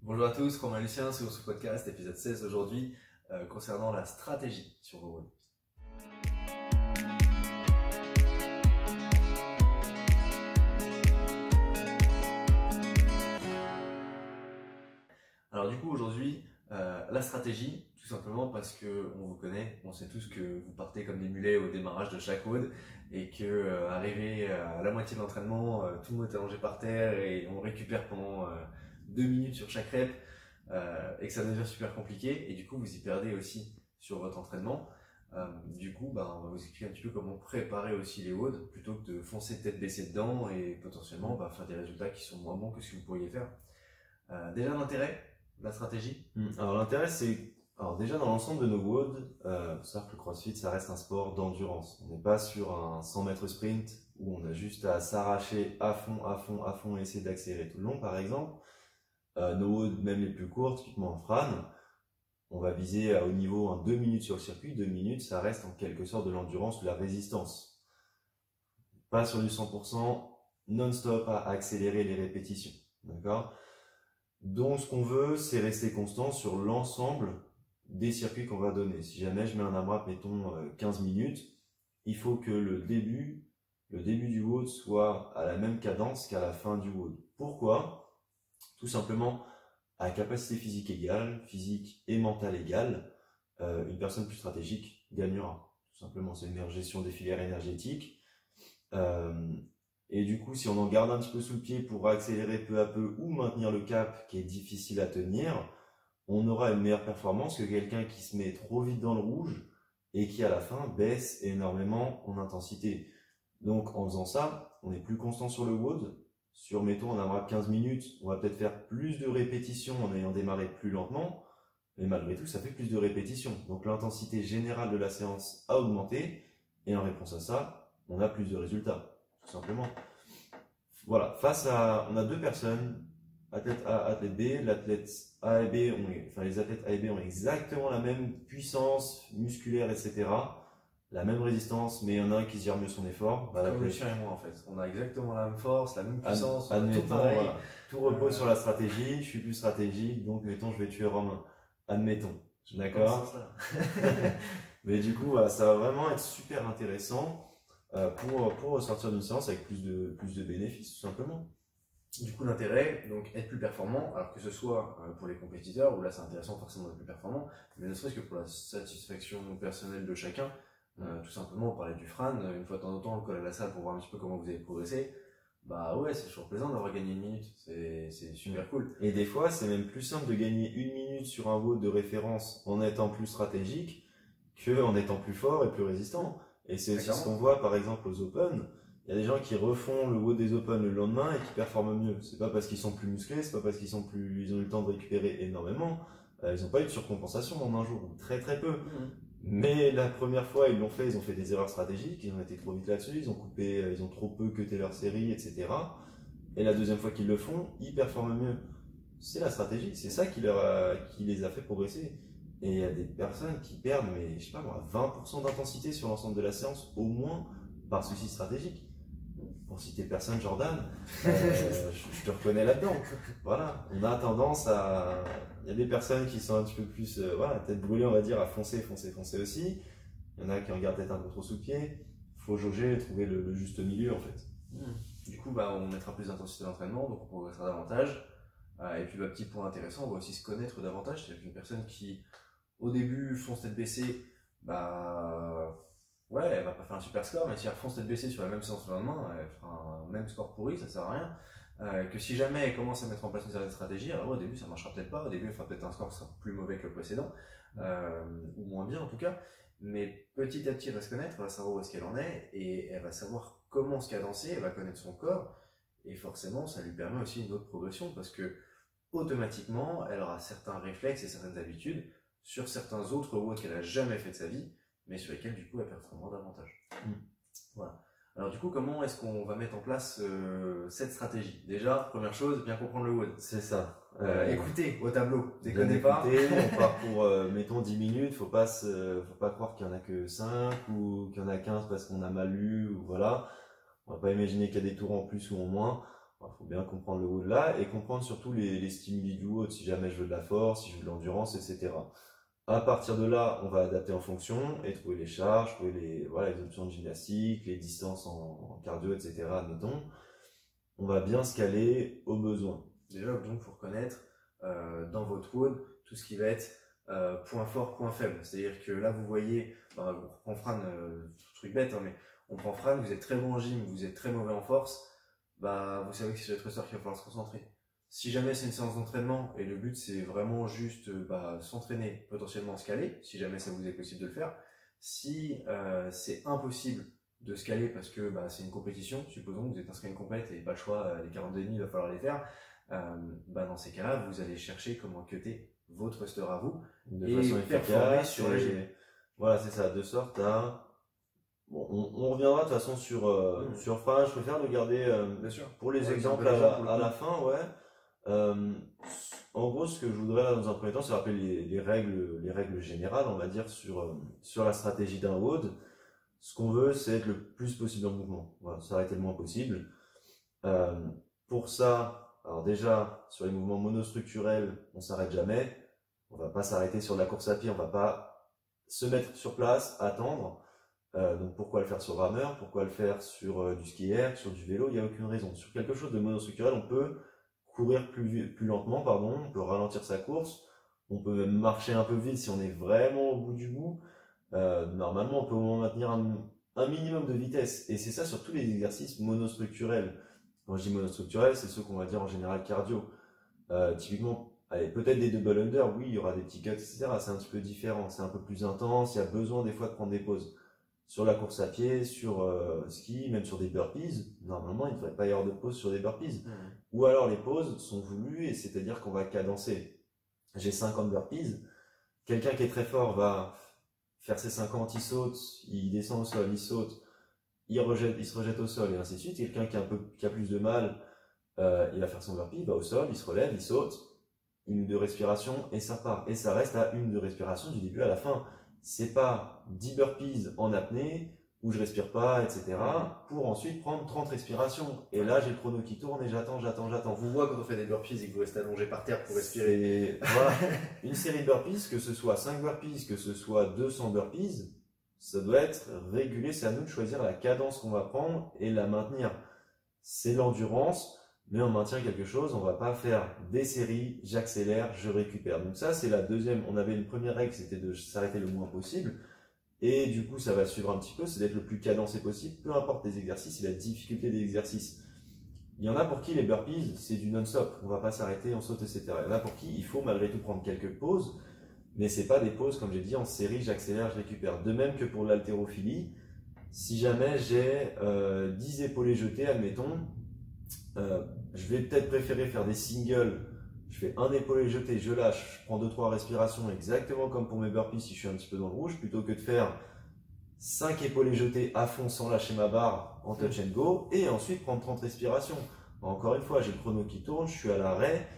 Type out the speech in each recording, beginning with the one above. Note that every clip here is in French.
Bonjour à tous, Romain Lucien sur ce podcast, épisode 16 aujourd'hui, concernant la stratégie sur vos roads. Alors du coup aujourd'hui, la stratégie, tout simplement parce que on vous connaît, on sait tous que vous partez comme des mulets au démarrage de chaque road et que arrivé à la moitié de l'entraînement, tout le monde est allongé par terre et on récupère pendant 2 minutes sur chaque rep et que ça devient super compliqué et du coup vous y perdez aussi sur votre entraînement. Du coup, on va vous expliquer un petit peu comment préparer aussi les WOD plutôt que de foncer tête baissée dedans et potentiellement faire des résultats qui sont moins bons que ce que vous pourriez faire. Déjà l'intérêt, la stratégie. Alors l'intérêt c'est, alors déjà dans l'ensemble de nos WOD, faut savoir que le CrossFit ça reste un sport d'endurance. On n'est pas sur un 100 mètres sprint où on a juste à s'arracher à fond et essayer d'accélérer tout le long par exemple. Nos WOD même les plus courts, typiquement en Fran, on va viser à haut niveau 2 minutes sur le circuit. 2 minutes ça reste en quelque sorte de l'endurance ou de la résistance. Pas sur du 100% non-stop à accélérer les répétitions. D'accord ? Donc ce qu'on veut, c'est rester constant sur l'ensemble des circuits qu'on va donner. Si jamais je mets un AMRAP, mettons 15 minutes, il faut que le début du WOD soit à la même cadence qu'à la fin du WOD. Pourquoi ? Tout simplement, à capacité physique égale, physique et mentale égale, une personne plus stratégique gagnera. Tout simplement, c'est une meilleure gestion des filières énergétiques. Et du coup, si on en garde un petit peu sous le pied pour accélérer peu à peu ou maintenir le cap qui est difficile à tenir, on aura une meilleure performance que quelqu'un qui se met trop vite dans le rouge et qui à la fin baisse énormément en intensité. Donc en faisant ça, on est plus constant sur le WOD. Sur, mettons, on aura 15 minutes, on va peut-être faire plus de répétitions en ayant démarré plus lentement, mais malgré tout, ça fait plus de répétitions. Donc l'intensité générale de la séance a augmenté et en réponse à ça, on a plus de résultats. Tout simplement. Voilà, on a deux personnes, athlète A, athlète B. L'athlète A et B les athlètes A et B ont exactement la même puissance musculaire, etc. La même résistance, mais il y en a un qui gère mieux son effort. Comme Lucien et moi en fait. On a exactement la même force, la même puissance, admettons, tout pareil. Voilà. Tout repose sur la stratégie, je suis plus stratégique, donc mettons je vais tuer Romain. Admettons. D'accord. Mais du coup, ça va vraiment être super intéressant. Pour ressortir d'une séance avec plus de bénéfices, tout simplement. Du coup, l'intérêt, donc être plus performant, alors que ce soit pour les compétiteurs, où là c'est intéressant forcément d'être plus performant, mais ne serait-ce que pour la satisfaction personnelle de chacun, tout simplement, on parlait du Fran, une fois de temps en temps, on le colle à la salle pour voir un petit peu comment vous avez progressé. Bah ouais, c'est toujours plaisant d'avoir gagné 1 minute, c'est super cool. Et des fois, c'est même plus simple de gagner 1 minute sur un WOD de référence en étant plus stratégique qu'en étant plus fort et plus résistant. Et c'est aussi ce qu'on voit par exemple aux Open. Il y a des gens qui refont le WOD des Open le lendemain et qui performent mieux. C'est pas parce qu'ils sont plus musclés, c'est pas parce ils ont eu le temps de récupérer énormément. Ils n'ont pas eu de surcompensation en un jour, ou très peu. Mais la première fois, ils ont fait des erreurs stratégiques, ils ont été trop vite là-dessus, ils ont trop peu cuté leur série, etc. Et la deuxième fois qu'ils le font, ils performent mieux. C'est la stratégie, c'est ça qui les a fait progresser. Et il y a des personnes qui perdent, mais je sais pas moi, 20% d'intensité sur l'ensemble de la séance, au moins par souci stratégique. Pour citer personne, Jordan, je te reconnais là-dedans. Voilà, on a tendance à... Il y a des personnes qui sont un petit peu plus, tête brûlée, on va dire, à foncer aussi. Il y en a qui en gardent peut-être un peu trop sous le pied. Faut jauger et trouver le juste milieu, en fait. Du coup, on mettra plus d'intensité d'entraînement, donc on progressera davantage. Et puis, petit point intéressant, on va aussi se connaître davantage. C'est-à-dire qu'une personne qui, au début, fonce tête baissée, elle va pas faire un super score, mais si elle fonce tête baissée sur la même séance le lendemain, elle fera un même score pourri, ça sert à rien. Que si jamais elle commence à mettre en place une certaine stratégie, alors au début ça marchera peut-être pas, au début elle fera peut-être un score qui sera plus mauvais que le précédent, ou moins bien en tout cas, mais petit à petit elle va se connaître, elle va savoir où est-ce qu'elle en est, et elle va savoir comment se cadencer, elle va connaître son corps, et forcément ça lui permet aussi une autre progression, parce que automatiquement elle aura certains réflexes et certaines habitudes sur certains autres WOD qu'elle a jamais fait de sa vie, mais sur lesquels du coup elle performera davantage. Voilà. Alors du coup, comment est-ce qu'on va mettre en place cette stratégie? Déjà, première chose, bien comprendre le WOD. C'est ça. Écoutez au tableau, déconnez pas. On part pour, mettons, 10 minutes, faut pas croire qu'il y en a que 5 ou qu'il y en a 15 parce qu'on a mal lu, ou voilà. On va pas imaginer qu'il y a des tours en plus ou en moins. faut bien comprendre le WOD là et comprendre surtout les stimuli du WOD, si jamais je veux de la force, si je veux de l'endurance, etc. À partir de là, on va adapter en fonction et trouver les charges, trouver les options de gymnastique, les distances en cardio, etc. Admettons. On va bien se caler aux besoins. Déjà, donc, il faut reconnaître dans votre WOD tout ce qui va être point fort, point faible. C'est-à-dire que là, vous voyez, on reprend Fran, truc bête, hein, mais on prend Fran, vous êtes très bon en gym, vous êtes très mauvais en force, vous savez que c'est votre ressort qu'il va falloir se concentrer. Si jamais c'est une séance d'entraînement et le but c'est vraiment juste s'entraîner, potentiellement se caler, si jamais ça vous est possible de le faire. Si c'est impossible de se caler parce que c'est une compétition, supposons que vous êtes inscrit à une compète et pas le choix, les 42,5 il va falloir les faire, dans ces cas-là, vous allez chercher comment cutter votre thruster à vous de et façon performer efficace sur le gym. Voilà, c'est ça, de sorte à... Bon, on reviendra de toute façon sur Fran, je préfère le garder Bien sûr. pour les Ouais, exemples à la fin, ouais. En gros, ce que je voudrais là, dans un premier temps, c'est rappeler les règles générales, on va dire, sur la stratégie d'un WOD. Ce qu'on veut, c'est être le plus possible en mouvement. Voilà, s'arrêter le moins possible. Pour ça, alors déjà, sur les mouvements monostructurels, on s'arrête jamais. On va pas s'arrêter sur de la course à pied, on va pas se mettre sur place, attendre. Donc pourquoi le faire sur rameur, pourquoi le faire sur du ski air, sur du vélo, il n'y a aucune raison. Sur quelque chose de monostructurel, on peut courir plus lentement, on peut ralentir sa course, on peut même marcher un peu vite si on est vraiment au bout du bout. Normalement, on peut au moins maintenir un minimum de vitesse. Et c'est ça sur tous les exercices monostructurels. Quand je dis monostructurels, c'est ceux qu'on va dire en général cardio. Typiquement, allez, peut-être des double under, oui, il y aura des petits cuts, etc. C'est un petit peu différent, c'est un peu plus intense, il y a besoin des fois de prendre des pauses. Sur la course à pied, sur ski, même sur des burpees, normalement il ne devrait pas y avoir de pause sur des burpees. Ou alors les pauses sont voulues, et c'est-à-dire qu'on va cadencer. J'ai 50 burpees, quelqu'un qui est très fort va faire ses 50, il saute, il descend au sol, il saute, il se rejette au sol, et ainsi de suite. Quelqu'un qui a plus de mal, il va faire son burpee, il va au sol, il se relève, il saute, une de respiration, et ça part. Et ça reste à une de respiration du début à la fin. C'est pas 10 burpees en apnée où je respire pas, etc. pour ensuite prendre 30 respirations. Et là, j'ai le chrono qui tourne et j'attends. On vous voit quand on fait des burpees et que vous restez allongé par terre pour respirer. Voilà. Une série de burpees, que ce soit 5 burpees, que ce soit 200 burpees, ça doit être régulé. C'est à nous de choisir la cadence qu'on va prendre et la maintenir. C'est l'endurance. Mais on maintient quelque chose, on va pas faire des séries, j'accélère, je récupère. Donc ça, c'est la deuxième. On avait une première règle, c'était de s'arrêter le moins possible. Et du coup, ça va suivre un petit peu, c'est d'être le plus cadencé possible, peu importe les exercices et la difficulté des exercices. Il y en a pour qui les burpees, c'est du non-stop. On va pas s'arrêter, on saute, etc. Il y en a pour qui il faut malgré tout prendre quelques pauses, mais c'est pas des pauses, comme j'ai dit, en série, j'accélère, je récupère. De même que pour l'haltérophilie, si jamais j'ai 10 épaulés jetés, admettons, je vais peut-être préférer faire des singles. Je fais un épaulé jeté, je lâche, je prends 2-3 respirations, exactement comme pour mes burpees si je suis un petit peu dans le rouge, plutôt que de faire 5 épaulés jetés à fond sans lâcher ma barre en touch and go, et ensuite prendre 30 respirations. Encore une fois, j'ai le chrono qui tourne, je suis à l'arrêt,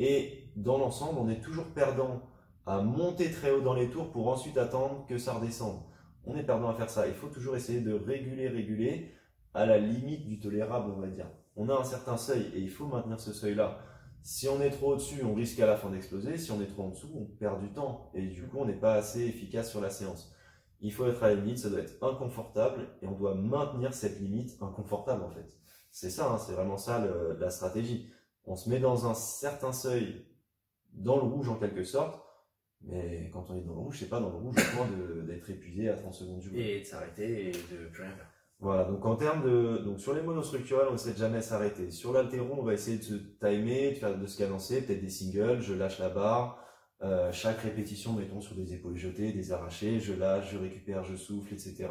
et dans l'ensemble, on est toujours perdant à monter très haut dans les tours pour ensuite attendre que ça redescende. On est perdant à faire ça. Il faut toujours essayer de réguler à la limite du tolérable, on va dire. On a un certain seuil et il faut maintenir ce seuil-là. Si on est trop au-dessus, on risque à la fin d'exploser. Si on est trop en dessous, on perd du temps et du coup, on n'est pas assez efficace sur la séance. Il faut être à la limite, ça doit être inconfortable et on doit maintenir cette limite inconfortable en fait. C'est ça, hein, c'est vraiment ça la stratégie. On se met dans un certain seuil, dans le rouge en quelque sorte, mais quand on est dans le rouge, c'est pas dans le rouge au point d'être épuisé à 30 secondes du bout. Et de s'arrêter et de plus rien faire. Voilà, donc en termes donc sur les monostructurels, on essaie de jamais s'arrêter. Sur l'haltéro, on va essayer de se timer, de se cadencer, peut-être des singles, je lâche la barre, chaque répétition, mettons sur des épaules jetées, des arrachés, je lâche, je récupère, je souffle, etc.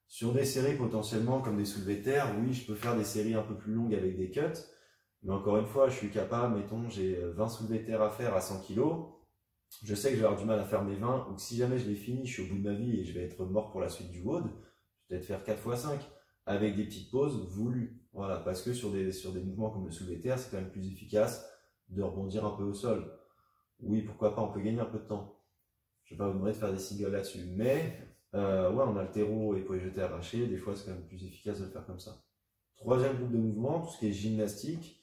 Sur des séries potentiellement comme des soulevés de terre, oui, je peux faire des séries un peu plus longues avec des cuts, mais encore une fois, je suis capable, mettons, j'ai 20 soulevés de terre à faire à 100 kg, je sais que je vais avoir du mal à faire mes 20, ou que si jamais je les finis, je suis au bout de ma vie et je vais être mort pour la suite du WOD, peut-être faire 4 x 5 avec des petites pauses voulues. Voilà, parce que sur des mouvements comme le soulevé de terre, c'est quand même plus efficace de rebondir un peu au sol. Oui, pourquoi pas, on peut gagner un peu de temps. Je vais pas vous demander de faire des singles là-dessus, mais ouais, en haltéro et pour les jeter arrachés, des fois c'est quand même plus efficace de le faire comme ça. Troisième groupe de mouvements, tout ce qui est gymnastique,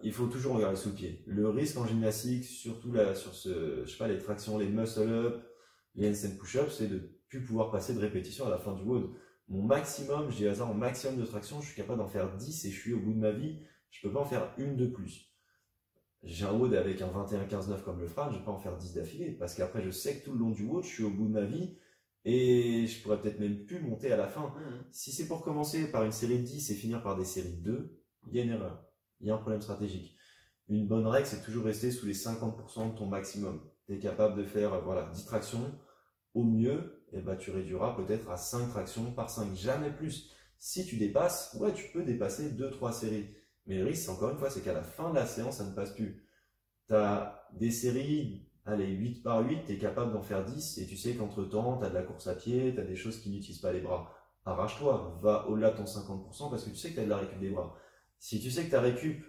il faut toujours regarder sous le pied. Le risque en gymnastique, surtout là, sur je sais pas, les tractions, les muscle-up, les handstand push-up, c'est de plus pouvoir passer de répétition à la fin du WOD. Mon maximum, je dis hasard, mon maximum de traction, je suis capable d'en faire 10 et je suis au bout de ma vie, je peux pas en faire une de plus. J'ai un WOD avec un 21-15-9 comme le Fran, je vais pas en faire 10 d'affilée, parce qu'après je sais que tout le long du WOD, je suis au bout de ma vie, et je pourrais peut-être même plus monter à la fin. Si c'est pour commencer par une série de 10 et finir par des séries de 2, il y a une erreur. Il y a un problème stratégique. Une bonne règle, c'est toujours rester sous les 50% de ton maximum. Tu es capable de faire 10 tractions. Au mieux, tu réduiras peut-être à 5 tractions par 5, jamais plus. Si tu dépasses, tu peux dépasser 2-3 séries. Mais le risque, encore une fois, c'est qu'à la fin de la séance, ça ne passe plus. Tu as des séries, allez, 8 par 8, tu es capable d'en faire 10 et tu sais qu'entre-temps, tu as de la course à pied, tu as des choses qui n'utilisent pas les bras. Arrache-toi, va au-delà de ton 50% parce que tu sais que tu as de la récup des bras. Si tu sais que ta récup,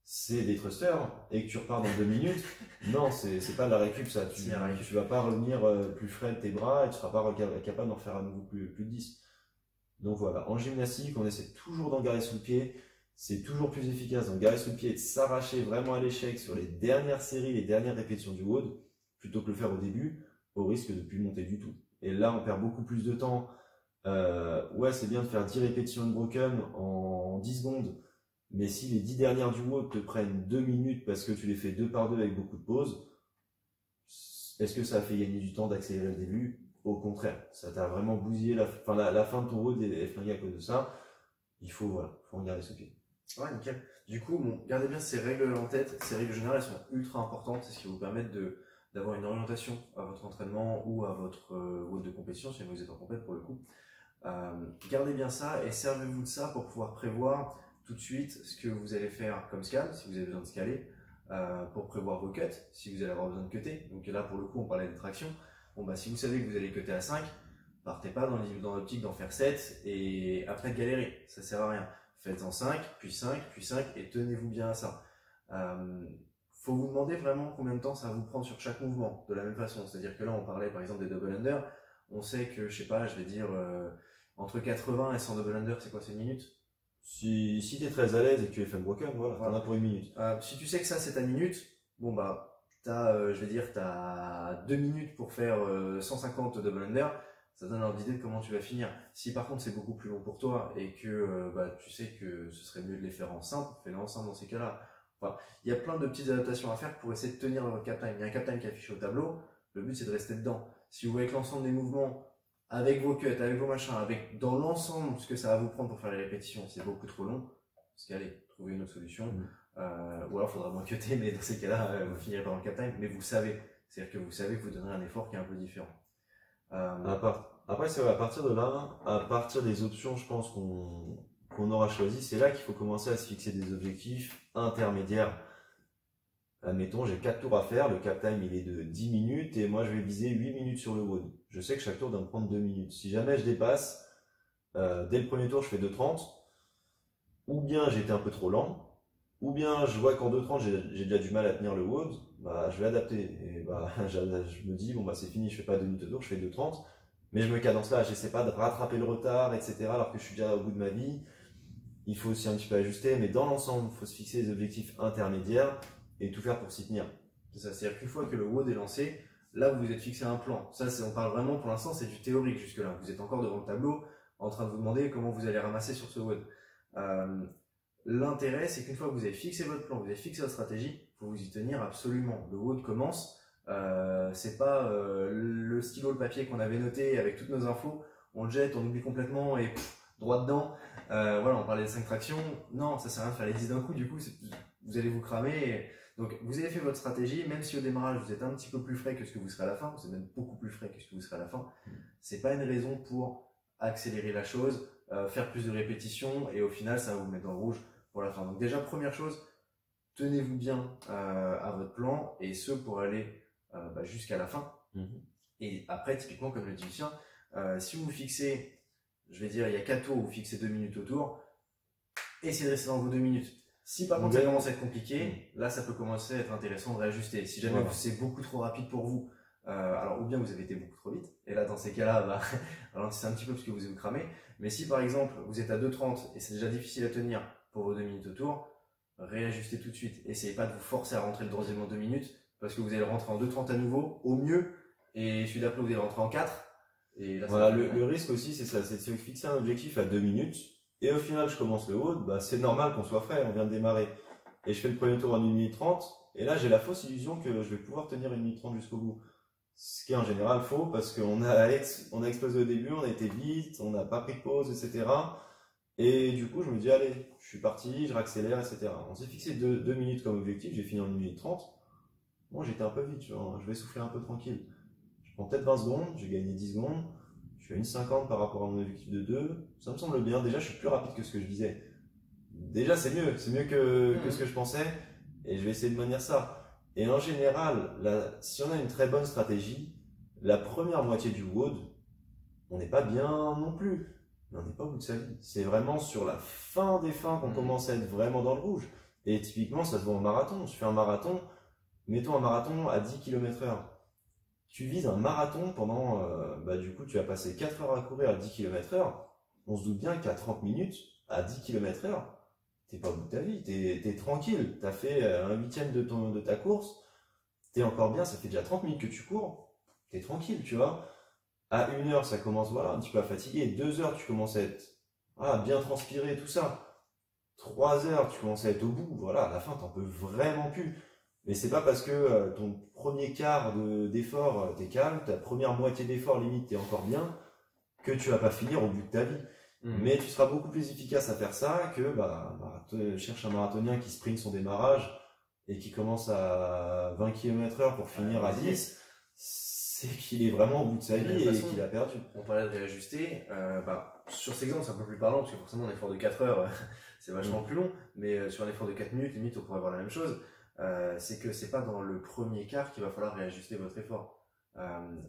c'est des thrusters et que tu repars dans 2 minutes, non, c'est pas de la récup ça. Tu vas pas revenir plus frais de tes bras et tu seras pas capable d'en faire à nouveau plus de 10. Donc voilà, en gymnastique, on essaie toujours d'en garer sous le pied. C'est toujours plus efficace d'en garer sous le pied et de s'arracher vraiment à l'échec sur les dernières séries, les dernières répétitions du WOD, plutôt que le faire au début, au risque de ne plus monter du tout. Et là, on perd beaucoup plus de temps. C'est bien de faire 10 répétitions de broken en 10 secondes. Mais si les 10 dernières du WOD te prennent 2 minutes parce que tu les fais 2 par 2 avec beaucoup de pauses, est-ce que ça a fait gagner du temps d'accélérer le début? Au contraire, ça t'a vraiment bousillé la fin de ton WOD est flinguée à cause de ça. Il faut en garder sous pied. Ouais, nickel. Du coup, gardez bien ces règles en tête. Ces règles générales, elles sont ultra importantes. C'est ce qui vous permettent d'avoir une orientation à votre entraînement ou à votre WOD de compétition, si vous êtes en compète pour le coup. Gardez bien ça et servez-vous de ça pour pouvoir prévoir tout de suite ce que vous allez faire comme scal, si vous avez besoin de scaler, pour prévoir vos cuts, si vous allez avoir besoin de cutter. Donc là, pour le coup, on parlait des tractions. Si vous savez que vous allez cutter à 5, partez pas dans l'optique d'en faire 7 et après de galérer. Ça sert à rien. Faites-en 5, puis 5, puis 5 et tenez-vous bien à ça. Faut vous demander vraiment combien de temps ça va vous prendre sur chaque mouvement, de la même façon. C'est-à-dire que là, on parlait par exemple des double under. On sait que, je sais pas, je vais dire entre 80 et 100 double under, c'est quoi, c'est une minute? Si tu es très à l'aise et que tu es fait broken, t'en as pour une minute. Si tu sais que ça c'est ta minute, t'as 2 minutes pour faire 150 double under, ça donne un ordre d'idée de comment tu vas finir. Si par contre c'est beaucoup plus long pour toi et que tu sais que ce serait mieux de les faire en simple, fais-les en simple dans ces cas-là. Il y a plein de petites adaptations à faire pour essayer de tenir votre cap time. Il y a un cap time qui est affiché au tableau, le but c'est de rester dedans. Si vous voyez que l'ensemble des mouvements, avec vos cuts, avec vos machins, avec dans l'ensemble ce que ça va vous prendre pour faire les répétitions, c'est beaucoup trop long, allez, trouvez une autre solution. Ou alors il faudra moins cutter, mais dans ces cas-là, vous finirez par un cap time, mais vous savez. C'est-à-dire que vous savez que vous donnerez un effort qui est un peu différent. Après, c'est à partir de là, à partir des options, je pense qu'on aura choisi, c'est là qu'il faut commencer à se fixer des objectifs intermédiaires. Admettons, j'ai 4 tours à faire, le cap time il est de 10 minutes et moi je vais viser 8 minutes sur le WOD. Je sais que chaque tour doit me prendre 2 minutes. Si jamais je dépasse, dès le premier tour je fais 2,30, ou bien j'ai été un peu trop lent, ou bien je vois qu'en 2,30 j'ai déjà du mal à tenir le WOD, je vais adapter. Et je me dis, c'est fini, je fais pas 2 minutes de tour, je fais 2,30, mais je me cadence là, j'essaie pas de rattraper le retard, etc. alors que je suis déjà au bout de ma vie. Il faut aussi un petit peu ajuster, mais dans l'ensemble, il faut se fixer des objectifs intermédiaires et tout faire pour s'y tenir. C'est ça, c'est-à-dire qu'une fois que le WOD est lancé, là vous vous êtes fixé un plan. Ça, on parle vraiment pour l'instant, c'est du théorique jusque-là. Vous êtes encore devant le tableau en train de vous demander comment vous allez ramasser sur ce WOD. L'intérêt, c'est qu'une fois que vous avez fixé votre plan, vous avez fixé votre stratégie, il faut vous y tenir absolument. Le WOD commence, c'est pas le stylo, le papier qu'on avait noté avec toutes nos infos, on le jette, on oublie complètement et droit dedans. On parlait des 5 tractions. Non, ça sert à rien de faire les 10 d'un coup, du coup, vous allez vous cramer. Donc, vous avez fait votre stratégie, même si au démarrage, vous êtes un petit peu plus frais que ce que vous serez à la fin, vous êtes même beaucoup plus frais que ce que vous serez à la fin, c'est pas une raison pour accélérer la chose, faire plus de répétitions, et au final, ça va vous mettre dans le rouge pour la fin. Donc déjà, première chose, tenez-vous bien à votre plan, et ce pour aller jusqu'à la fin. Et après, typiquement, comme le dit Lucien, si vous fixez, je vais dire, il y a 4 tours, vous fixez 2 minutes au tour, essayez de rester dans vos 2 minutes. Si par contre ça commence à être compliqué, là ça peut commencer à être intéressant de réajuster. Si jamais c'est beaucoup trop rapide pour vous, alors ou bien vous avez été beaucoup trop vite, et là dans ces cas-là, bah, ralentissez un petit peu parce que vous vous cramez. Mais si par exemple vous êtes à 2,30 et c'est déjà difficile à tenir pour vos 2 minutes au tour, réajustez tout de suite. Essayez pas de vous forcer à rentrer le troisième en 2 minutes, parce que vous allez rentrer en 2,30 à nouveau, au mieux, et celui d'après vous allez rentrer en 4. Et là, voilà, le risque aussi c'est ça, c'est de se fixer un objectif à 2 minutes, et au final je commence le WOD, bah, c'est normal qu'on soit frais, on vient de démarrer. Et je fais le premier tour en 1 minute 30, et là j'ai la fausse illusion que je vais pouvoir tenir 1 minute 30 jusqu'au bout. Ce qui est en général faux, parce qu'on a explosé au début, on a été vite, on n'a pas pris de pause, etc. Et du coup, je me dis, allez, je suis parti, je réaccélère, etc. On s'est fixé 2 minutes comme objectif, j'ai fini en 1 minute 30. Bon, j'étais un peu vite, je vais souffler un peu tranquille. Je prends peut-être 20 secondes, j'ai gagné 10 secondes, je suis à 1,50 par rapport à mon objectif de 2. Ça me semble bien, déjà je suis plus rapide que ce que je disais. Déjà c'est mieux que ce que je pensais, et je vais essayer de manier ça. Et en général, si on a une très bonne stratégie, la première moitié du WOD, on n'est pas bien non plus. Mais on n'est pas au bout de sa vie. C'est vraiment sur la fin des fins qu'on commence à être vraiment dans le rouge. Et typiquement, ça se voit en marathon. Je fais un marathon, mettons un marathon à 10 km/h. Tu vises un marathon pendant, du coup, tu vas passer 4 heures à courir à 10 km/h. On se doute bien qu'à 30 minutes, à 10 km/h, t'es pas au bout de ta vie, t'es tranquille, t'as fait un huitième de ta course, t'es encore bien, ça fait déjà 30 minutes que tu cours, t'es tranquille, tu vois. À 1 heure, ça commence voilà, un petit peu à fatiguer, 2 heures, tu commences à être bien transpiré, tout ça. 3 heures, tu commences à être au bout, voilà, à la fin, t'en peux vraiment plus. Mais c'est pas parce que ton premier quart d'effort, t'es calme, ta première moitié d'effort, limite, t'es encore bien, que tu vas pas finir au bout de ta vie. Mais tu seras beaucoup plus efficace à faire ça que cherche un marathonien qui sprint son démarrage et qui commence à 20 km/h pour finir à 10. C'est qu'il est vraiment au bout de sa vie et qu'il a perdu. On parlait de réajuster. Sur cet exemple, c'est un peu plus parlant parce que forcément, un effort de 4 heures, c'est vachement plus long. Mais sur un effort de 4 minutes, limite, on pourrait avoir la même chose. C'est que c'est pas dans le premier quart qu'il va falloir réajuster votre effort.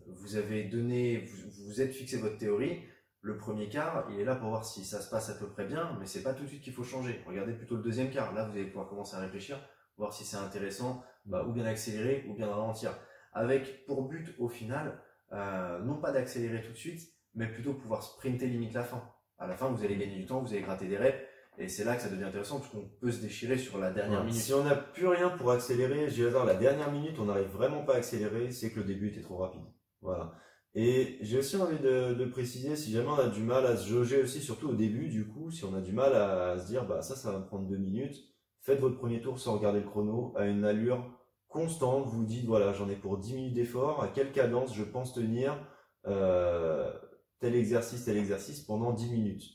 Vous avez donné, vous êtes fixé votre théorie. Le premier quart, il est là pour voir si ça se passe à peu près bien, mais c'est pas tout de suite qu'il faut changer. Regardez plutôt le deuxième quart. Là, vous allez pouvoir commencer à réfléchir, voir si c'est intéressant, ou bien accélérer, ou bien ralentir. Avec pour but, au final, non pas d'accélérer tout de suite, mais plutôt pouvoir sprinter limite la fin. À la fin, vous allez gagner du temps, vous allez gratter des reps, et c'est là que ça devient intéressant, parce qu'on peut se déchirer sur la dernière minute. Si on n'a plus rien pour accélérer, je vais dire la dernière minute, on n'arrive vraiment pas à accélérer, c'est que le début était trop rapide. Voilà. Et j'ai aussi envie de préciser, si jamais on a du mal à se jauger aussi, surtout au début, du coup, si on a du mal à se dire, ça va me prendre 2 minutes, faites votre premier tour sans regarder le chrono, à une allure constante, vous dites, voilà, j'en ai pour 10 minutes d'effort, à quelle cadence je pense tenir tel exercice pendant 10 minutes.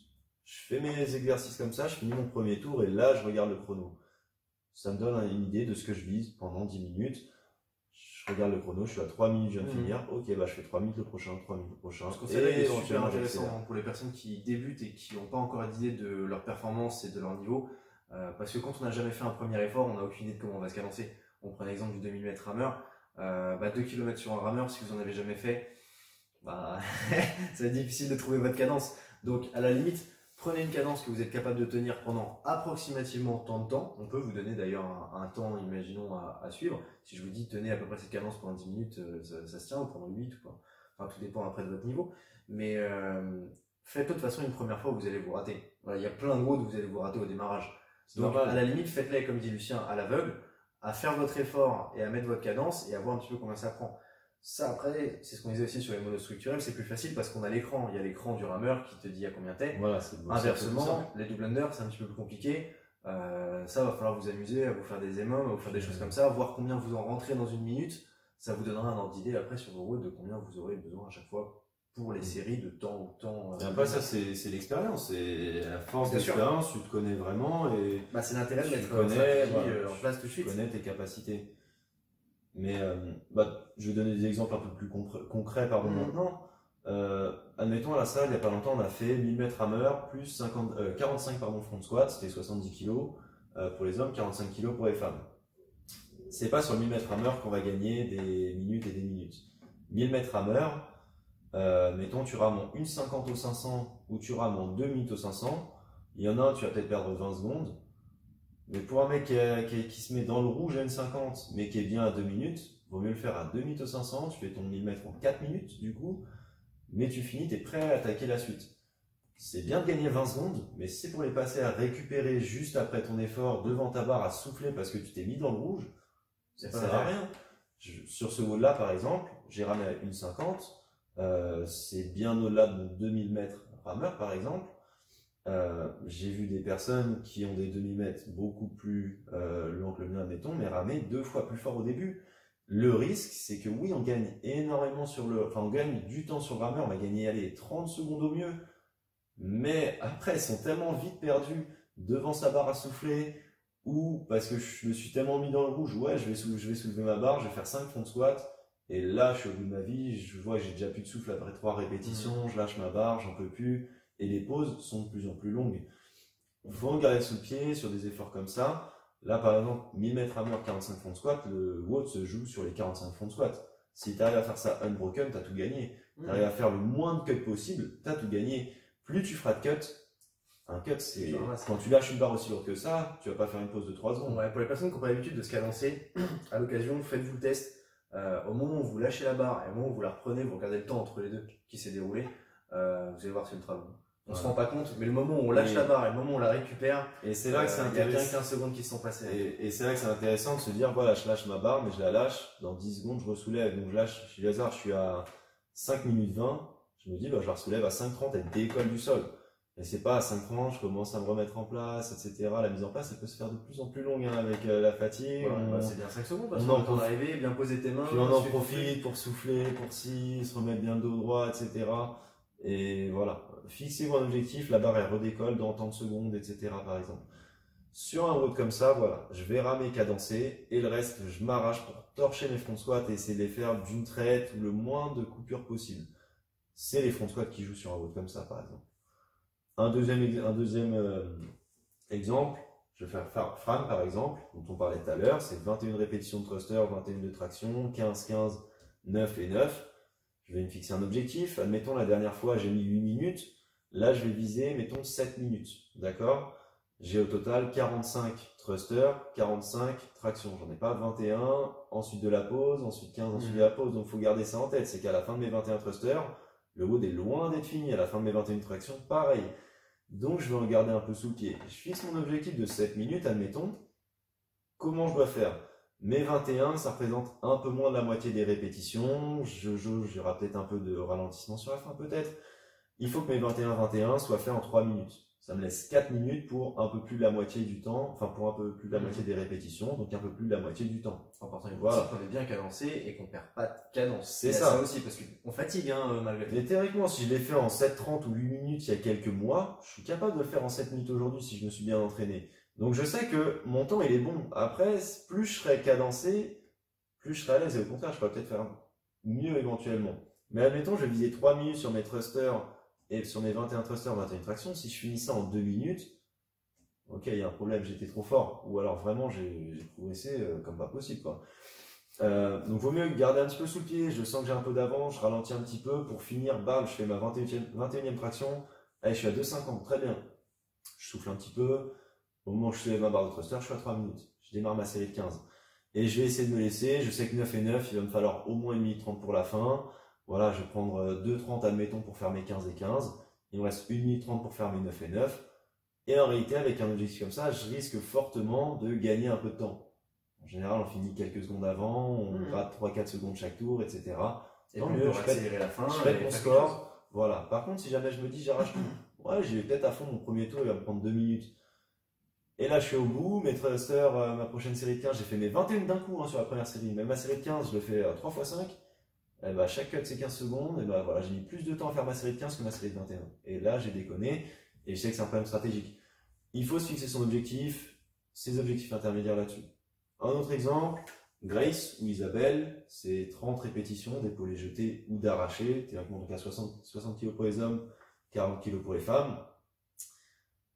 Je fais mes exercices comme ça, je finis mon premier tour, et là, je regarde le chrono. Ça me donne une idée de ce que je vise pendant 10 minutes. Je regarde le chrono, je suis à 3 minutes, je viens de finir. Ok, je fais 3 minutes le prochain, 3 minutes le prochain. Ce conseil-là est super intéressant pour les personnes qui débutent et qui n'ont pas encore d'idée de leur performance et de leur niveau. Parce que quand on n'a jamais fait un premier effort, on n'a aucune idée de comment on va se cadencer. On prend l'exemple du 2000 mètres rameur. 2 km sur un rameur, si vous en avez jamais fait, ça va être difficile de trouver votre cadence. Donc, à la limite, prenez une cadence que vous êtes capable de tenir pendant approximativement tant de temps. On peut vous donner d'ailleurs un temps, imaginons, à suivre. Si je vous dis tenez à peu près cette cadence pendant 10 minutes, ça se tient, ou pendant 8 ou quoi. Enfin, tout dépend après de votre niveau. Mais faites-le de toute façon une première fois où vous allez vous rater. Voilà, il y a plein de WOD où vous allez vous rater au démarrage. Donc à la limite, faites-les, comme dit Lucien, à l'aveugle, à faire votre effort et à mettre votre cadence et à voir un petit peu combien ça prend. Ça, après, c'est ce qu'on disait aussi sur les monostructurels, c'est plus facile parce qu'on a l'écran. Il y a l'écran du rameur qui te dit à combien t'es. Voilà, inversement, les double under, c'est un petit peu plus compliqué. Ça, va falloir vous amuser à vous faire des émums, à vous faire des choses comme ça, voir combien vous en rentrez dans une minute. Ça vous donnera un ordre d'idée après sur vos routes de combien vous aurez besoin à chaque fois pour les séries de temps ou temps. Et après, ça, c'est l'expérience. Et à force d'expérience, tu te connais vraiment. Et c'est l'intérêt de mettre en place tout de suite. Tu connais tes capacités. Mais je vais donner des exemples un peu plus concrets maintenant. Admettons, à la salle, il n'y a pas longtemps, on a fait 1000 mètres rameur plus 45 front squat, c'était 70 kg pour les hommes, 45 kg pour les femmes. C'est pas sur 1000 mètres rameur qu'on va gagner des minutes et des minutes. 1000 mètres rameur, mettons, tu rames en 1,50 au 500 ou tu rames en 2 minutes au 500. Il y en a un, tu vas peut-être perdre 20 secondes. Mais pour un mec qui se met dans le rouge à 1,50 mais qui est bien à 2 minutes, vaut mieux le faire à 2 minutes au 500, tu fais ton 1000 mètres en 4 minutes du coup, mais tu finis, tu es prêt à attaquer la suite. C'est bien de gagner 20 secondes, mais si c'est pour les passer à récupérer juste après ton effort devant ta barre à souffler parce que tu t'es mis dans le rouge, ça sert à rien. Sur ce WOD-là, par exemple, j'ai ramé à 1,50, c'est bien au-delà de mon 2000 mètres rameur, par exemple. J'ai vu des personnes qui ont des demi-mètres beaucoup plus longs que le mien, admettons, mais ramer 2 fois plus fort au début. Le risque, c'est que oui, on gagne énormément on gagne du temps sur le rameur, on va gagner, allez, 30 secondes au mieux, mais après, ils sont tellement vite perdus devant sa barre à souffler, ou parce que je me suis tellement mis dans le rouge, ouais, je vais soulever ma barre, je vais faire 5 front squats, et là, je suis au bout de ma vie, je vois que j'ai déjà plus de souffle après 3 répétitions, je lâche ma barre, j'en peux plus, et les pauses sont de plus en plus longues. Il faut en garder sous le pied sur des efforts comme ça. Là, par exemple, 1000 mètres rameur, 45 front squat, le WOD se joue sur les 45 front squat. Si tu arrives à faire ça unbroken, tu as tout gagné. Tu arrives à faire le moins de cuts possible, tu as tout gagné. Plus tu feras de cuts, un cut, c'est quand tu lâches une barre aussi lourde que ça, tu vas pas faire une pause de 3 secondes. Ouais, pour les personnes qui n'ont pas l'habitude de se cadencer, à l'occasion, faites-vous le test. Au moment où vous lâchez la barre et au moment où vous la reprenez, vous regardez le temps entre les deux qui s'est déroulé, vous allez voir c'est ultra long. On se rend pas compte, mais le moment où on lâche la barre et le moment où on la récupère, et c'est là que c'est intéressant. Il y a bien 15 secondes qui se sont passées. Et c'est là que c'est intéressant de se dire, voilà, je lâche ma barre, mais je la lâche, dans 10 secondes, je ressoulève. Donc je lâche, je suis hasard, je suis à 5 minutes 20, je me dis, bah, je la ressoulève à 5,30, elle décolle du sol. Et c'est pas à 5,30, je commence à me remettre en place, etc. La mise en place, elle peut se faire de plus en plus longue, hein, avec la fatigue. Ouais, c'est bien 5 secondes, parce qu'on est arrivé, bien poser tes mains. Puis on en profite pour souffler, pour se remettre bien le dos droit, etc. Et voilà. Fixez-vous un objectif, la barre elle redécolle dans tant de secondes, etc. par exemple. Sur un WOD comme ça, voilà, je vais ramer, cadencer, et le reste, je m'arrache pour torcher mes front squats et essayer de les faire d'une traite ou le moins de coupures possible. C'est les front squats qui jouent sur un WOD comme ça, par exemple. Un deuxième exemple, je vais faire Fran par exemple, dont on parlait tout à l'heure, c'est 21 répétitions de thruster, 21 de traction, 15, 15, 9 et 9. Je vais me fixer un objectif. Admettons, la dernière fois, j'ai mis 8 minutes. Là, je vais viser, mettons, 7 minutes. D'accord? J'ai au total 45 thrusters, 45 tractions. J'en ai pas 21. Ensuite de la pause, ensuite 15, ensuite de la pause. Donc, il faut garder ça en tête. C'est qu'à la fin de mes 21 thrusters, le WOD est loin d'être fini. À la fin de mes 21 tractions, pareil. Donc, je vais en garder un peu sous le pied. Je fixe mon objectif de 7 minutes, admettons. Comment je dois faire? Mes 21, ça représente un peu moins de la moitié des répétitions. Je jauge, il y aura peut-être un peu de ralentissement sur la fin, peut-être. Il faut que mes 21-21 soient faits en 3 minutes. Ça me laisse 4 minutes pour un peu plus de la moitié du temps, enfin pour un peu plus de la moitié des répétitions, donc un peu plus de la moitié du temps. Important, voilà. Qu'on est bien cadencé et qu'on perd pas de cadence. C'est ça aussi, parce qu'on fatigue, malgré tout. Mais théoriquement, si je l'ai fait en 7:30 ou 8 minutes il y a quelques mois, je suis capable de le faire en 7 minutes aujourd'hui si je me suis bien entraîné. Donc je sais que mon temps il est bon. Après, plus je serai cadencé, plus je serai à l'aise. Et au contraire, je pourrais peut-être faire mieux éventuellement. Mais admettons, je vais viser 3 minutes sur mes thrusters et sur mes 21 thrusters, 21 tractions. Si je finis ça en 2 minutes, ok, il y a un problème, j'étais trop fort. Ou alors vraiment, j'ai progressé comme pas possible, quoi. Donc vaut mieux garder un petit peu sous le pied. Je sens que j'ai un peu d'avance, je ralentis un petit peu. Pour finir, bam, je fais ma 21e traction. Allez, je suis à 2,50, très bien. Je souffle un petit peu. Au moment où je soulève ma barre de thruster, je suis à 3 minutes. Je démarre ma série de 15. Et je vais essayer de me laisser. Je sais que 9 et 9, il va me falloir au moins 1 minute 30 pour la fin. Voilà, je vais prendre 2,30 admettons pour faire mes 15 et 15. Il me reste 1 minute 30 pour faire mes 9 et 9. Et en réalité, avec un objectif comme ça, je risque fortement de gagner un peu de temps. En général, on finit quelques secondes avant, on rate 3-4 secondes chaque tour, etc. Et tant mieux, je pète mon score. Voilà. Par contre, si jamais je me dis j'arrache tout, ouais, j'y vais peut-être à fond, mon premier tour, il va me prendre 2 minutes. Et là, je suis au bout, mes thrusters, ma prochaine série de 15, j'ai fait mes 21 d'un coup sur la première série. Même ma série de 15, je le fais 3 x 5. Et bah, chaque cut, c'est 15 secondes. Et bah, voilà, j'ai mis plus de temps à faire ma série de 15 que ma série de 21. Et là, j'ai déconné. Et je sais que c'est un problème stratégique. Il faut se fixer son objectif, ses objectifs intermédiaires là-dessus. Un autre exemple, Grace ou Isabelle, c'est 30 répétitions d'épaulés jetés ou d'arrachés. Théoriquement, donc à 60 kg pour les hommes, 40 kg pour les femmes.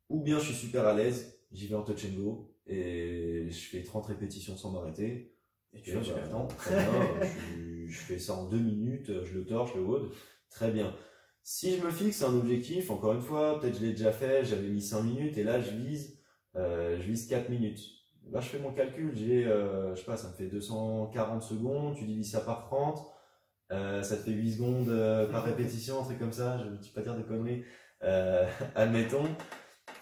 Ou bien je suis super à l'aise. J'y vais en touch and go et je fais 30 répétitions sans m'arrêter. Et tu fais un super temps. Très bien, je fais ça en 2 minutes, je le torche, le WOD. Très bien. Si je me fixe un objectif, encore une fois, peut-être je l'ai déjà fait, j'avais mis 5 minutes et là je vise 4 minutes. Là, je fais mon calcul, je sais pas, ça me fait 240 secondes, tu divises ça par 30, ça te fait 8 secondes par répétition, un truc comme ça, je ne vais pas dire de conneries, admettons,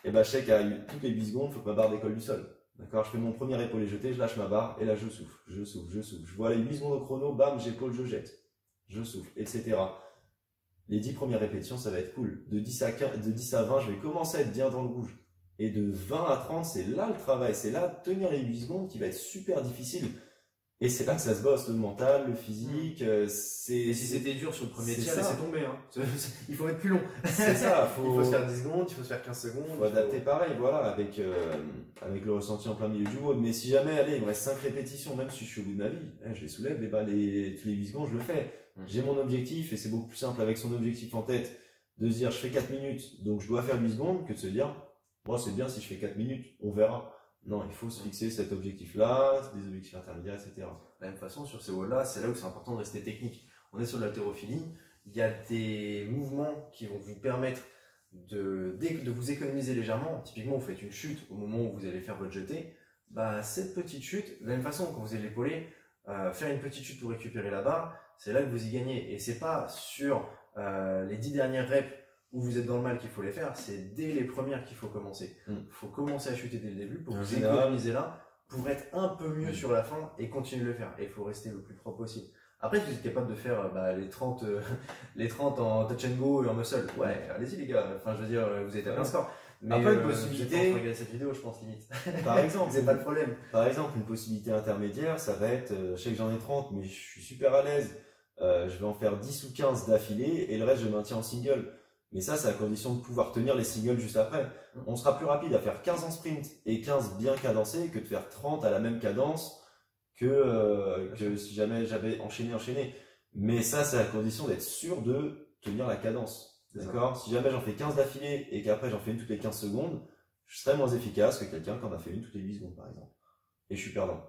et je sais qu'à toutes les 8 secondes, il faut que ma barre décolle du sol. D'accord, je fais mon premier épaulé jeté, je lâche ma barre, et là je souffle, je souffle, je souffle. Je vois les 8 secondes au chrono, bam, j'épaule, je jette, je souffle, etc. Les 10 premières répétitions, ça va être cool. De 10 à 20, je vais commencer à être bien dans le rouge. Et de 20 à 30, c'est là le travail, c'est là tenir les 8 secondes qui va être super difficile. Et c'est là que ça se bosse, le mental, le physique. Et si c'était dur sur le premier tiers, c'est tombé. Hein. Il faut être plus long. C'est ça. Il faut se faire 10 secondes, il faut se faire 15 secondes. Il faut adapter pareil, voilà, avec le ressenti en plein milieu du WOD. Mais si jamais, allez, il me reste 5 répétitions, même si je suis au bout de ma vie, je les soulève, et tous les 8 secondes, je le fais. J'ai mon objectif, et c'est beaucoup plus simple avec son objectif en tête, de se dire, je fais 4 minutes, donc je dois faire 8 secondes, que de se dire, moi, c'est bien si je fais 4 minutes, on verra. Non, il faut se fixer cet objectif-là, des objectifs intermédiaires, etc. De la même façon, sur ces WOD-là, c'est là où c'est important de rester technique. On est sur l'haltérophilie, il y a des mouvements qui vont vous permettre de vous économiser légèrement. Typiquement, vous faites une chute au moment où vous allez faire votre jeté. Cette petite chute, de la même façon, quand vous allez l'épauler, faire une petite chute pour récupérer la barre, c'est là que vous y gagnez. Et c'est pas sur les 10 dernières reps où vous êtes dans le mal qu'il faut les faire, c'est dès les premières qu'il faut commencer. Il faut commencer à chuter dès le début pour vous économiser là, pour être un peu mieux sur la fin et continuer de le faire. Et il faut rester le plus propre possible. Après, si vous êtes capable de faire les 30 en touch and go et en muscle, ouais, allez-y les gars. Enfin, je veux dire, vous avez tapé un score. Mais après, une possibilité. Regarder cette vidéo, je pense limite. Par exemple, c'est pas le problème. Par exemple, une possibilité intermédiaire, ça va être, je sais que j'en ai 30, mais je suis super à l'aise. Je vais en faire 10 ou 15 d'affilée et le reste, je maintiens en single. Mais ça, c'est à condition de pouvoir tenir les singles juste après. On sera plus rapide à faire 15 en sprint et 15 bien cadencés que de faire 30 à la même cadence que si jamais j'avais enchaîné. Mais ça, c'est à condition d'être sûr de tenir la cadence. D'accord? Si jamais j'en fais 15 d'affilée et qu'après j'en fais une toutes les 15 secondes, je serai moins efficace que quelqu'un qui en a fait une toutes les 8 secondes, par exemple. Et je suis perdant.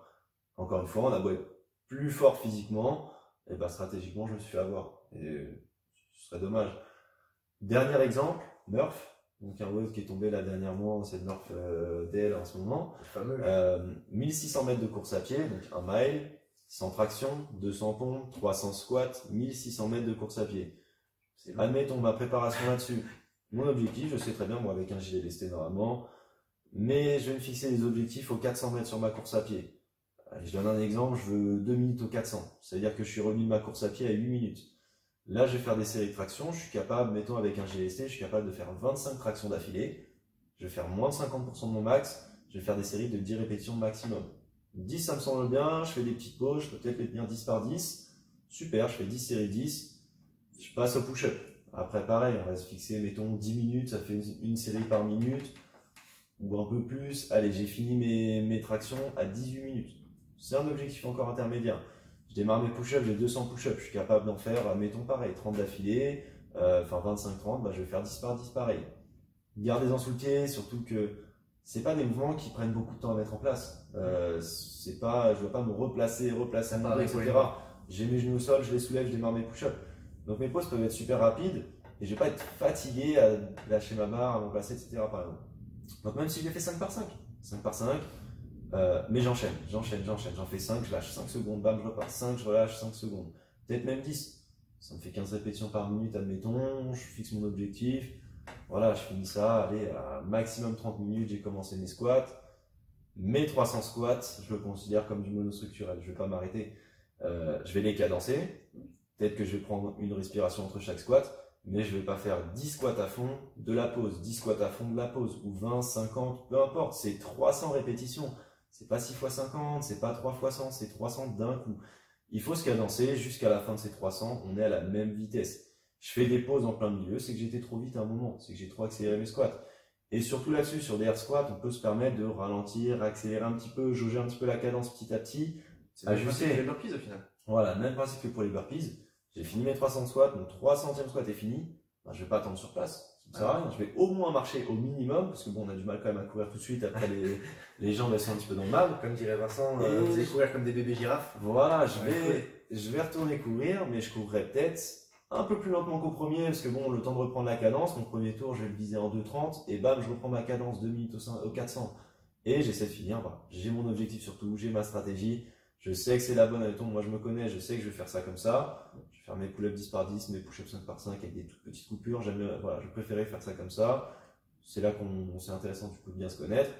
Encore une fois, on a beau être plus fort physiquement, et stratégiquement, je me suis fait avoir. Et ce serait dommage. Dernier exemple, Murph. Donc un WOD qui est tombé là dernièrement, c'est Murph DL en ce moment. 1600 mètres de course à pied, donc 1 mile, 100 tractions, 200 pompes, 300 squats, 1600 mètres de course à pied. Admettons ma préparation là-dessus. Mon objectif, je sais très bien, moi avec un gilet lesté normalement, mais je vais me fixer des objectifs aux 400 mètres sur ma course à pied. Allez, je donne un exemple, je veux 2 minutes aux 400. C'est-à-dire que je suis revenu de ma course à pied à 8 minutes. Là, je vais faire des séries de tractions. Je suis capable, mettons avec un GST, je suis capable de faire 25 tractions d'affilée. Je vais faire moins de 50% de mon max. Je vais faire des séries de 10 répétitions maximum. 10, ça me semble bien. Je fais des petites pauses. Je peux peut-être les tenir 10 par 10. Super, je fais 10 séries 10. Je passe au push-up. Après, pareil, on va se fixer, mettons 10 minutes. Ça fait une série par minute. Ou un peu plus. Allez, j'ai fini mes tractions à 18 minutes. C'est un objectif encore intermédiaire. Je démarre mes push-ups, j'ai 200 push-ups, je suis capable d'en faire, mettons pareil, 30 d'affilée, 25-30, je vais faire 10 par 10 pareil. Gardez-en sous le pied, surtout que c'est pas des mouvements qui prennent beaucoup de temps à mettre en place. Je ne dois pas me replacer à mon dos, etc. J'ai mes genoux au sol, je les soulève, je démarre mes push-ups. Donc mes pauses peuvent être super rapides et je vais pas être fatigué à lâcher ma barre, à m'en placer, etc. par exemple. Donc même si je les fais 5 par 5, mais j'enchaîne, j'en fais 5, je lâche 5 secondes, bam, je repars, 5, je relâche 5 secondes, peut-être même 10, ça me fait 15 répétitions par minute, admettons, je fixe mon objectif, voilà, je finis ça, allez, à maximum 30 minutes, j'ai commencé mes squats, mes 300 squats, je le considère comme du monostructurel, je vais pas m'arrêter, je vais les cadencer, peut-être que je vais prendre une respiration entre chaque squat, mais je vais pas faire 10 squats à fond, de la pause, 10 squats à fond, de la pause, ou 20, 50, peu importe, c'est 300 répétitions. C'est pas 6 x 50, c'est pas 3 x 100, c'est 300 d'un coup. Il faut se cadencer jusqu'à la fin de ces 300, on est à la même vitesse. Je fais des pauses en plein milieu, c'est que j'étais trop vite à un moment, c'est que j'ai trop accéléré mes squats. Et surtout là-dessus, sur des air squats, on peut se permettre de ralentir, accélérer un petit peu, jauger un petit peu la cadence petit à petit. C'est ajuster les burpees au final. Voilà, même principe que pour les burpees. J'ai fini mes 300 squats, mon 300e squat est fini. Je vais pas attendre sur place. Ça sert à rien. Je vais au moins marcher au minimum, parce que bon, on a du mal quand même à courir tout de suite. Après, les jambes, elles sont un petit peu dans le mal. Comme dirait Vincent, vous allez courir comme des bébés girafes. Voilà, je vais retourner courir, mais je courrai peut-être un peu plus lentement qu'au premier, parce que bon, le temps de reprendre la cadence, mon premier tour, je vais le viser en 2,30, et bam, je reprends ma cadence 2 minutes au 400. Et j'essaie de finir, voilà. J'ai mon objectif surtout, j'ai ma stratégie, je sais que c'est la bonne, admettons, moi je me connais, je sais que je vais faire ça comme ça, je vais faire mes pull-ups 10 par 10, mes push-ups 5 par 5 avec des toutes petites coupures, voilà, je préférais faire ça comme ça, c'est là qu'on c'est intéressant du coup de bien se connaître,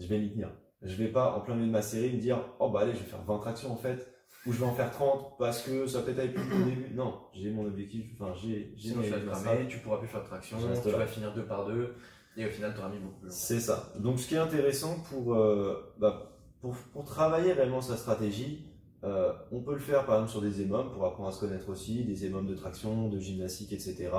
je vais m'y tenir. Je vais pas, en plein milieu de ma série, me dire, oh bah allez, je vais faire 20 tractions en fait, ou je vais en faire 30 parce que ça peut-être aller plus vite au début. Non, j'ai mon objectif, enfin j'ai sinon tu vas te cramer, tu pourras plus faire de traction, tu vas finir 2 par 2, et au final tu auras mis beaucoup plus longtemps. C'est ça. Donc ce qui est intéressant pour travailler réellement sa stratégie, on peut le faire par exemple sur des EMOM pour apprendre à se connaître aussi, des EMOM de traction, de gymnastique, etc.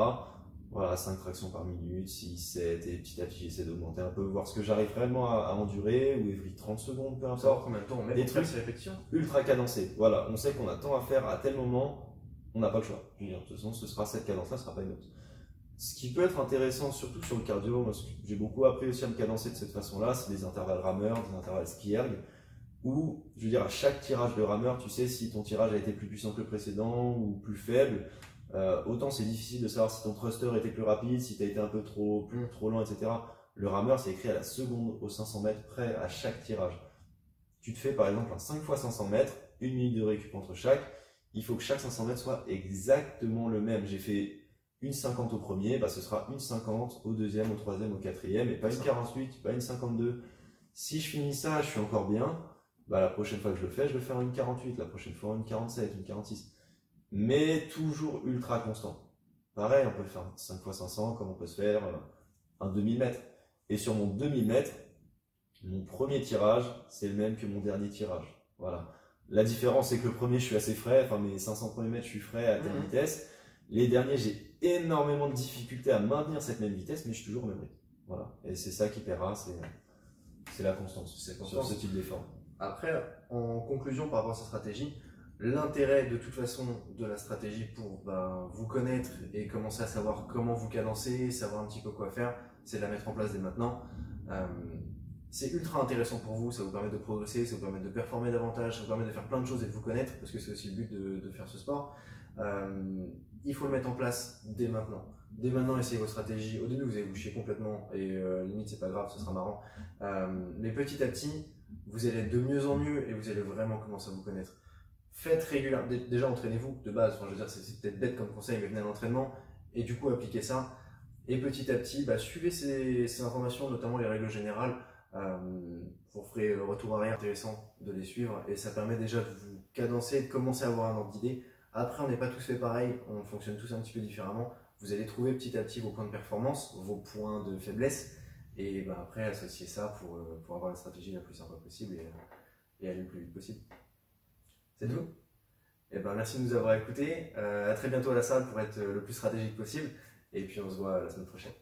Voilà, 5 tractions par minute, 6, 7, et petit à petit j'essaie d'augmenter un peu, voir ce que j'arrive réellement à endurer, ou every 30 secondes, peu importe. Combien de temps on met des pour trucs faire ces répétitions ultra cadencés. Voilà, on sait qu'on a tant à faire à tel moment, on n'a pas le choix. Je veux dire, de toute façon, ce sera cette cadence-là, ce sera pas une autre. Ce qui peut être intéressant, surtout sur le cardio, moi, j'ai beaucoup appris aussi à me cadencer de cette façon-là, c'est des intervalles rameurs, des intervalles ski-erg, où, je veux dire, à chaque tirage de rameur, tu sais si ton tirage a été plus puissant que le précédent ou plus faible. Autant c'est difficile de savoir si ton thruster était plus rapide, si tu as été un peu trop lent, etc. Le rameur, c'est écrit à la seconde aux 500 mètres près à chaque tirage. Tu te fais par exemple un 5 x 500 mètres, 1 minute de récup entre chaque. Il faut que chaque 500 mètres soit exactement le même. J'ai fait une 50 au premier, bah ce sera une 50 au deuxième, au troisième, au quatrième, et pas une 48, pas une 52. Si je finis ça, je suis encore bien, bah la prochaine fois que je le fais, je vais faire une 48, la prochaine fois une 47, une 46. Mais toujours ultra constant. Pareil, on peut faire 5 x 500, comme on peut se faire un demi-mètre. Et sur mon demi-mètre, mon premier tirage, c'est le même que mon dernier tirage. Voilà. La différence, c'est que le premier, je suis assez frais, enfin mes 500 premiers mètres, je suis frais à telle vitesse. Les derniers, j'ai énormément de difficultés à maintenir cette même vitesse, mais je suis toujours au même rythme. Voilà. Et c'est ça qui paiera, c'est la constance sur ce type d'effort. Après, en conclusion par rapport à cette stratégie, l'intérêt de toute façon de la stratégie pour vous connaître et commencer à savoir comment vous cadencer, savoir un petit peu quoi faire, c'est de la mettre en place dès maintenant. C'est ultra intéressant pour vous, ça vous permet de progresser, ça vous permet de performer davantage, ça vous permet de faire plein de choses et de vous connaître, parce que c'est aussi le but de faire ce sport. Il faut le mettre en place dès maintenant. Dès maintenant, essayez vos stratégies. Au début, vous allez vous chier complètement et limite, c'est pas grave, ce sera marrant. Mais petit à petit, vous allez être de mieux en mieux et vous allez vraiment commencer à vous connaître. Faites régulièrement, déjà entraînez-vous de base, enfin, je veux dire, c'est peut-être bête comme conseil, mais venez à l'entraînement et du coup, appliquez ça. Et petit à petit, suivez ces informations, notamment les règles générales. Vous ferez le retour arrière intéressant de les suivre et ça permet déjà de vous cadencer, de commencer à avoir un ordre d'idée. Après, on n'est pas tous fait pareil, on fonctionne tous un petit peu différemment. Vous allez trouver petit à petit vos points de performance, vos points de faiblesse et après associer ça pour avoir la stratégie la plus simple possible et aller le plus vite possible. C'est tout. Et merci de nous avoir écoutés. À très bientôt à la salle pour être le plus stratégique possible et puis on se voit la semaine prochaine.